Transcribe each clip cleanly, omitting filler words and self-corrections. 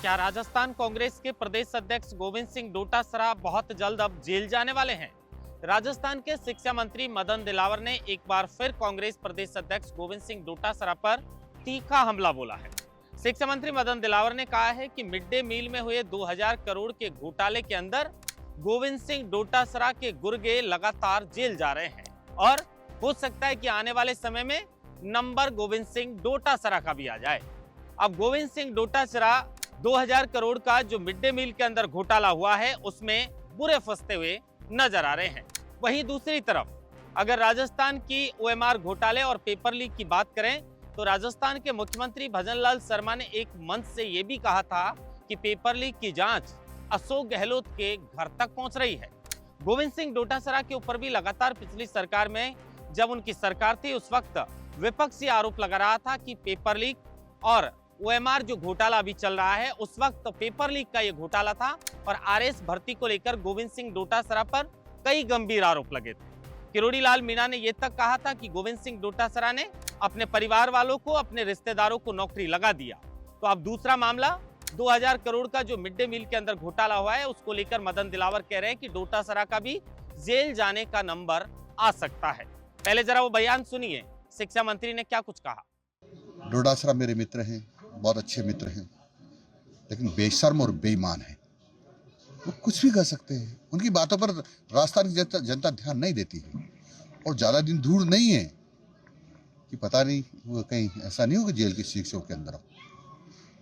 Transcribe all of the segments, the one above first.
क्या राजस्थान कांग्रेस के प्रदेश अध्यक्ष गोविंद सिंह डोटासरा बहुत जल्द अब जेल जाने वाले हैं? राजस्थान के शिक्षा मंत्री मदन दिलावर ने एक बार फिर कांग्रेस प्रदेश अध्यक्ष गोविंद सिंह डोटासरा पर तीखा हमला बोला है। शिक्षा मंत्री मदन दिलावर ने कहा है कि मिड डे मील में हुए 2000 करोड़ के घोटाले के अंदर गोविंद सिंह डोटासरा के गुर्गे लगातार जेल जा रहे हैं और हो सकता है कि आने वाले समय में नंबर गोविंद सिंह डोटासरा का भी आ जाए। अब गोविंद सिंह डोटासरा 2000 करोड़ का जो मिड डे मील के अंदर घोटाला हुआ है उसमें बुरे फंसते हुए नजर आ रहे हैं। वहीं दूसरी तरफ अगर राजस्थान की ओएमआर घोटाले और पेपर लीक की बात करें तो राजस्थान के मुख्यमंत्री भजनलाल शर्मा ने एक मंच से यह भी कहा था कि पेपर लीक की जांच अशोक गहलोत के घर तक पहुंच रही है। गोविंद सिंह डोटासरा के ऊपर भी लगातार पिछली सरकार में जब उनकी सरकार थी उस वक्त विपक्षी आरोप लगा रहा था कि पेपर लीक और ओएमआर जो घोटाला अभी चल रहा है उस वक्त पेपर लीक का ये घोटाला था और आरएस भर्ती को लेकर गोविंद सिंह डोटासरा पर कई गंभीर आरोप लगे थे। किरोड़ी लाल मीणा ने यह तक कहा था कि गोविंद सिंह डोटासरा ने अपने परिवार वालों को, अपने रिश्तेदारों को नौकरी लगा दिया। तो अब दूसरा मामला 2000 करोड़ का जो मिड डे मील के अंदर घोटाला हुआ है उसको लेकर मदन दिलावर कह रहे हैं कि डोटासरा का भी जेल जाने का नंबर आ सकता है। पहले जरा वो बयान सुनिए, शिक्षा मंत्री ने क्या कुछ कहा। डोटासरा मेरे मित्र हैं, बहुत अच्छे मित्र हैं, लेकिन बेशर्म और बेईमान है। वो कुछ भी कर सकते हैं। उनकी बातों पर राजस्थान की जनता ध्यान नहीं देती है और ज़्यादा दिन दूर नहीं है कि पता नहीं वो कहीं ऐसा नहीं हो कि जेल की शिक्षकों के अंदर हो,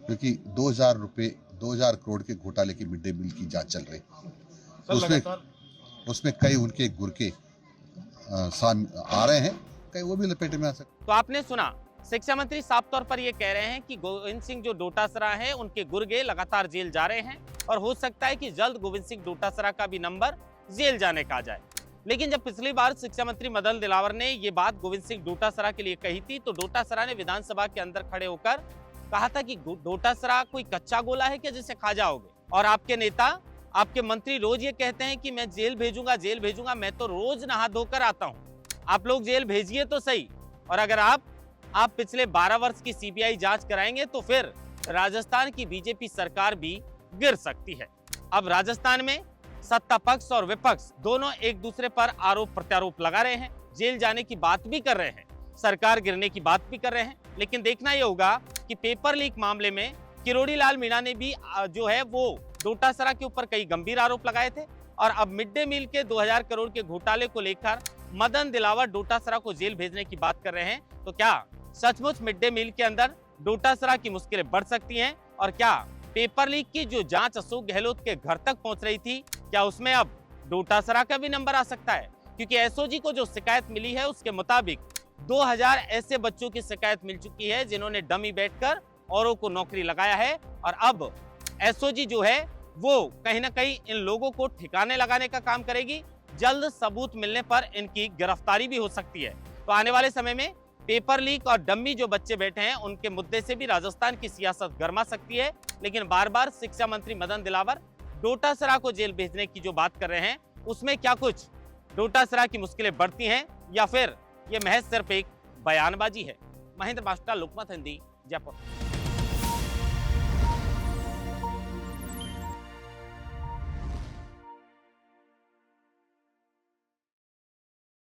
क्योंकि 2000 करोड़ के घोटाले की मिड डे मील की जांच चल रही। उसमें कई उनके गुर्के सामने आ रहे हैं, कहीं वो भी लपेटे में आ सकते। तो आपने सुना, शिक्षा मंत्री साफ तौर पर यह कह रहे हैं कि गोविंद सिंह जो डोटासरा है उनके गुर्गे लगातार जेल जा रहे हैं और हो सकता है कि जल्द गोविंद सिंह डोटासरा का भी नंबर जेल जाने का आ जाए। लेकिन जब पिछली बार शिक्षा मंत्री मदन दिलावर ने ये बात गोविंद सिंह डोटासरा के लिए कही थी तो डोटासरा ने विधानसभा के अंदर खड़े होकर कहा था कि डोटासरा कोई कच्चा गोला है क्या जिसे खा जाओगे, और आपके नेता, आपके मंत्री रोज ये कहते हैं कि मैं जेल भेजूंगा, मैं तो रोज नहा धोकर आता हूँ, आप लोग जेल भेजिए तो सही। और अगर आप पिछले 12 वर्ष की सीबीआई जांच कराएंगे तो फिर राजस्थान की बीजेपी सरकार भी गिर सकती है। अब राजस्थान में सत्ता पक्ष और विपक्ष दोनों एक दूसरे पर आरोप प्रत्यारोप लगा रहे हैं, जेल जाने की बात भी कर रहे हैं, सरकार गिरने की बात भी कर रहे हैं। लेकिन देखना यह होगा कि पेपर लीक मामले में किरोड़ी लाल मीणा ने भी जो है वो डोटासरा के ऊपर कई गंभीर आरोप लगाए थे और अब मिड डे मील के 2000 करोड़ के घोटाले को लेकर मदन दिलावर डोटासरा को जेल भेजने की बात कर रहे हैं। तो क्या सचमुच मिड डे मील के अंदर डोटासरा की मुश्किलें बढ़ सकती हैं और क्या पेपर लीक की जो जांच अशोक गहलोत के घर तक पहुंच रही थी, क्या उसमें अब डोटासरा का भी नंबर आ सकता है? क्योंकि एसओजी को जो शिकायत मिली है उसके मुताबिक 2000 ऐसे बच्चों की शिकायत मिल चुकी है जिन्होंने डमी बैठकर औरों को नौकरी लगाया है और अब एसओजी जो है वो कहीं ना कहीं इन लोगों को ठिकाने लगाने का काम करेगी। जल्द सबूत मिलने पर इनकी गिरफ्तारी भी हो सकती है। तो आने वाले समय में पेपर लीक और डम्मी जो बच्चे बैठे हैं उनके मुद्दे से भी राजस्थान की सियासत गर्मा सकती है। लेकिन बार बार शिक्षा मंत्री मदन दिलावर डोटासरा को जेल भेजने की जो बात कर रहे हैं उसमें क्या कुछ डोटासरा की मुश्किलें बढ़ती हैं या फिर ये महज सिर्फ एक बयानबाजी है? महेंद्र मास्टर, लोकमत हिंदी, जयपुर।